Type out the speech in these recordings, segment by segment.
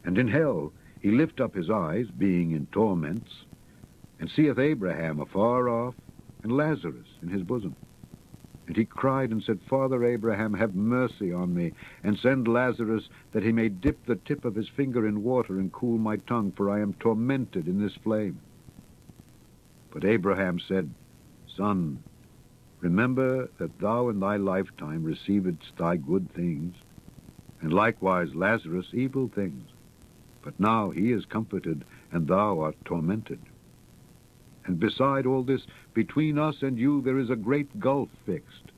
And in hell he lift up his eyes, being in torments, and seeth Abraham afar off, and Lazarus in his bosom. And he cried and said, Father Abraham, have mercy on me, and send Lazarus, that he may dip the tip of his finger in water and cool my tongue, for I am tormented in this flame. But Abraham said, Son, remember that thou in thy lifetime receivedst thy good things, and likewise Lazarus evil things. But now he is comforted, and thou art tormented. And beside all this, between us and you there is a great gulf fixed,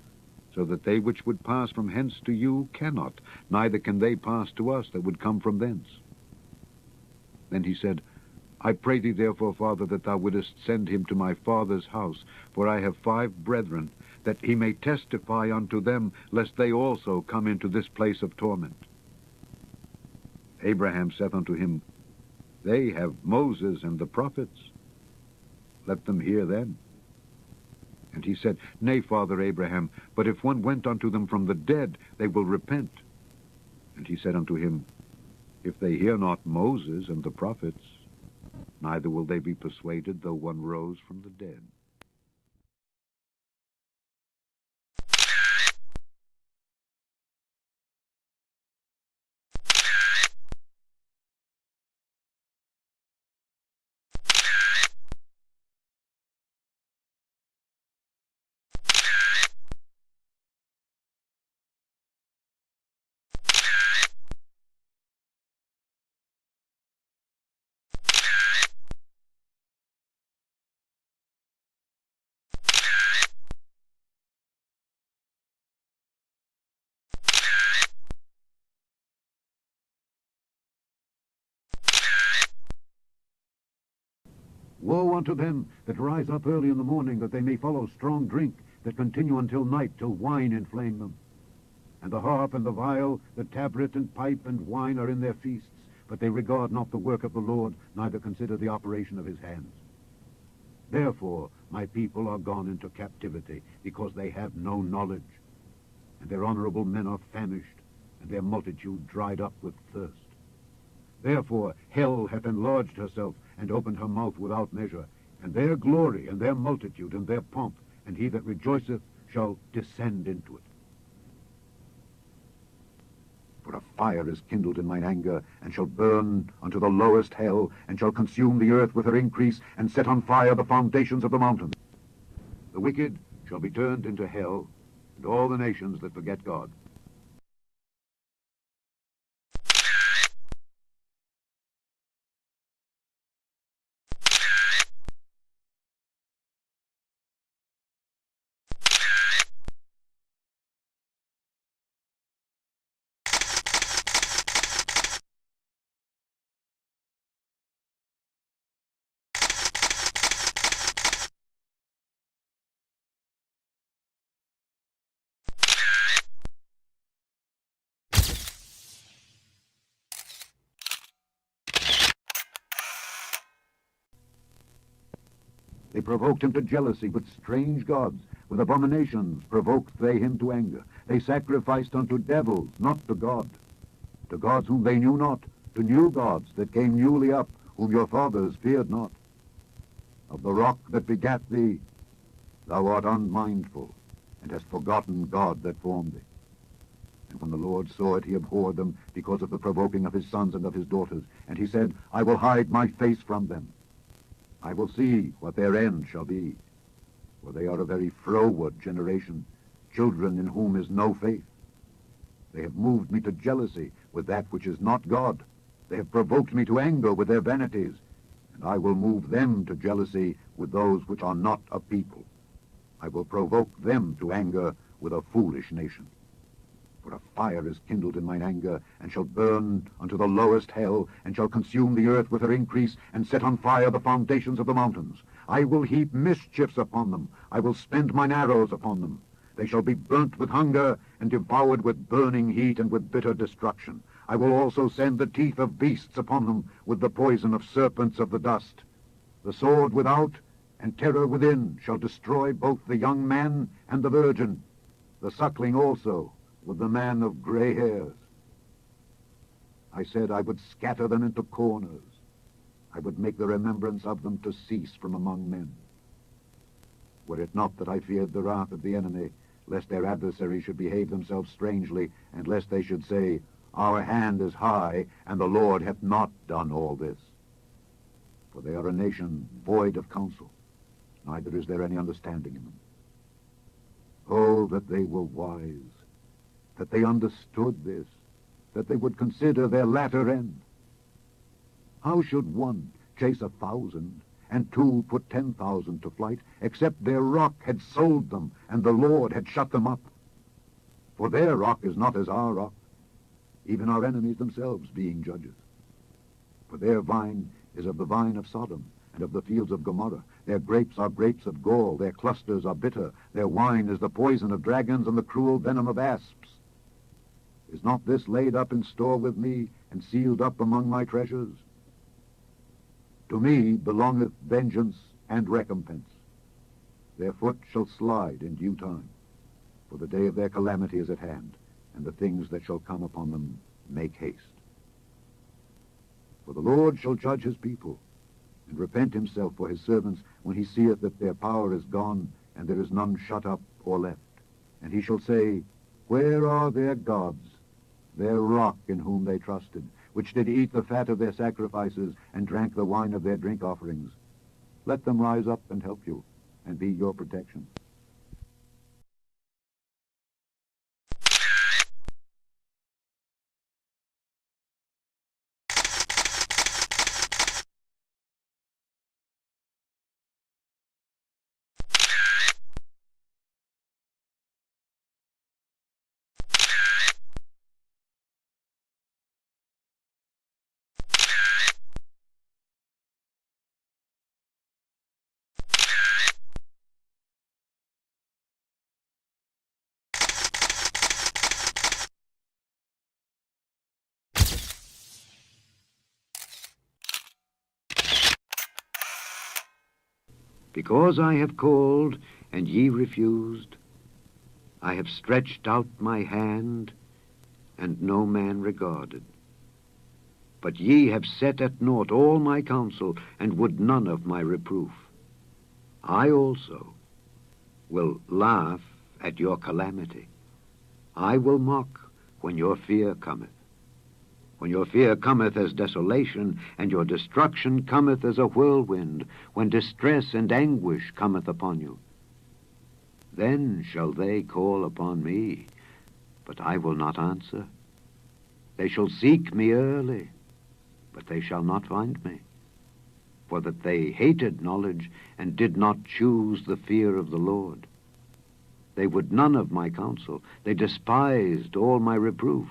so that they which would pass from hence to you cannot, neither can they pass to us that would come from thence. Then he said, I pray thee therefore, Father, that thou wouldest send him to my father's house, for I have 5 brethren, that he may testify unto them, lest they also come into this place of torment. Abraham saith unto him, They have Moses and the prophets. Let them hear them. And he said, Nay, Father Abraham, but if one went unto them from the dead, they will repent. And he said unto him, If they hear not Moses and the prophets, neither will they be persuaded, though one rose from the dead. Woe unto them that rise up early in the morning, that they may follow strong drink, that continue until night, till wine inflame them. And the harp and the viol, the tabret and pipe and wine are in their feasts, but they regard not the work of the Lord, neither consider the operation of his hands. Therefore my people are gone into captivity, because they have no knowledge. And their honorable men are famished, and their multitude dried up with thirst. Therefore hell hath enlarged herself, and opened her mouth without measure, and their glory, and their multitude, and their pomp, and he that rejoiceth shall descend into it. For a fire is kindled in mine anger, and shall burn unto the lowest hell, and shall consume the earth with her increase, and set on fire the foundations of the mountains. The wicked shall be turned into hell, and all the nations that forget God. They provoked him to jealousy with strange gods. With abominations provoked they him to anger. They sacrificed unto devils, not to God. To gods whom they knew not, to new gods that came newly up, whom your fathers feared not. Of the rock that begat thee, thou art unmindful, and hast forgotten God that formed thee. And when the Lord saw it, he abhorred them, because of the provoking of his sons and of his daughters. And he said, I will hide my face from them. I will see what their end shall be. For they are a very froward generation, children in whom is no faith. They have moved me to jealousy with that which is not God. They have provoked me to anger with their vanities, and I will move them to jealousy with those which are not a people. I will provoke them to anger with a foolish nation. For a fire is kindled in mine anger, and shall burn unto the lowest hell, and shall consume the earth with her increase, and set on fire the foundations of the mountains. I will heap mischiefs upon them. I will spend mine arrows upon them. They shall be burnt with hunger, and devoured with burning heat, and with bitter destruction. I will also send the teeth of beasts upon them, with the poison of serpents of the dust. The sword without, and terror within, shall destroy both the young man and the virgin, the suckling also, with the man of gray hairs. I said I would scatter them into corners. I would make the remembrance of them to cease from among men. Were it not that I feared the wrath of the enemy, lest their adversaries should behave themselves strangely, and lest they should say, Our hand is high, and the Lord hath not done all this. For they are a nation void of counsel, neither is there any understanding in them. Oh, that they were wise, that they understood this, that they would consider their latter end. How should one chase 1,000, and 2 put 10,000 to flight, except their rock had sold them, and the Lord had shut them up? For their rock is not as our rock, even our enemies themselves being judges. For their vine is of the vine of Sodom, and of the fields of Gomorrah. Their grapes are grapes of gall, their clusters are bitter, their wine is the poison of dragons, and the cruel venom of asps. Is not this laid up in store with me, and sealed up among my treasures? To me belongeth vengeance and recompense. Their foot shall slide in due time, for the day of their calamity is at hand, and the things that shall come upon them make haste. For the Lord shall judge his people, and repent himself for his servants, when he seeth that their power is gone, and there is none shut up or left. And he shall say, Where are their gods, their rock in whom they trusted, which did eat the fat of their sacrifices, and drank the wine of their drink offerings? Let them rise up and help you, and be your protection. Because I have called, and ye refused, I have stretched out my hand, and no man regarded. But ye have set at naught all my counsel, and would none of my reproof. I also will laugh at your calamity. I will mock when your fear cometh. When your fear cometh as desolation, and your destruction cometh as a whirlwind, when distress and anguish cometh upon you. Then shall they call upon me, but I will not answer. They shall seek me early, but they shall not find me. For that they hated knowledge, and did not choose the fear of the Lord. They would none of my counsel. They despised all my reproof.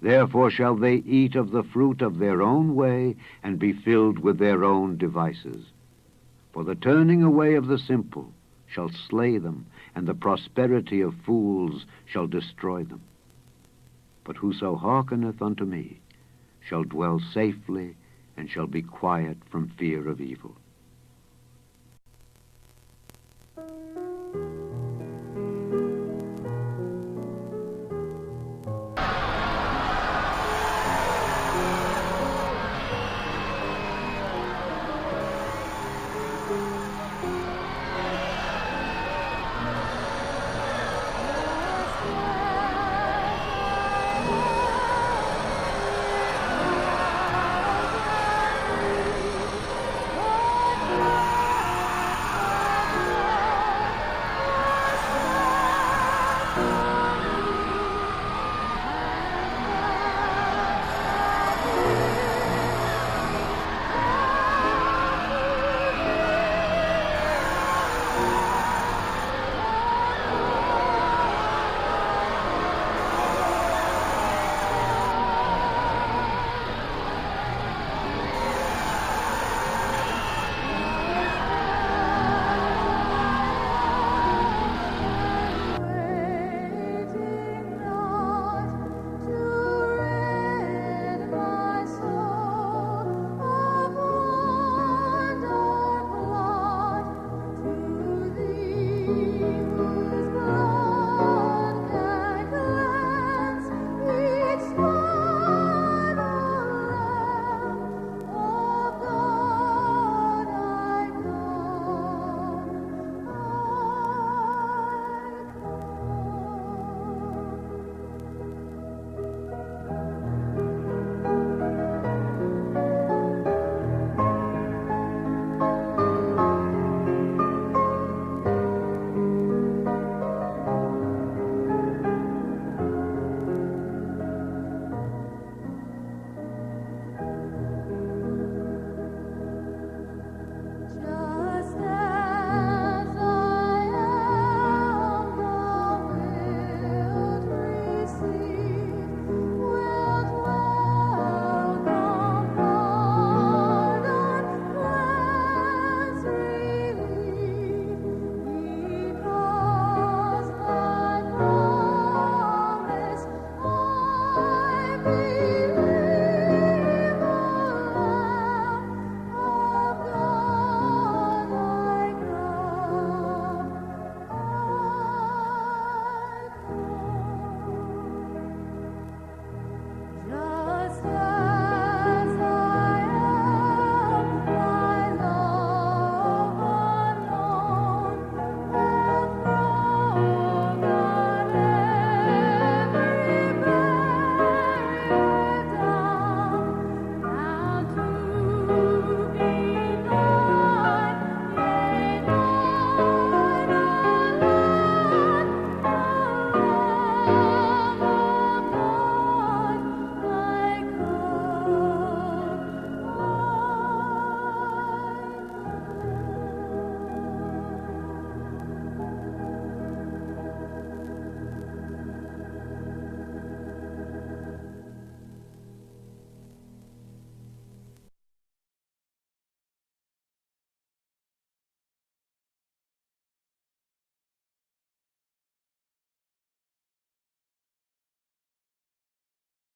Therefore shall they eat of the fruit of their own way, and be filled with their own devices. For the turning away of the simple shall slay them, and the prosperity of fools shall destroy them. But whoso hearkeneth unto me shall dwell safely, and shall be quiet from fear of evil.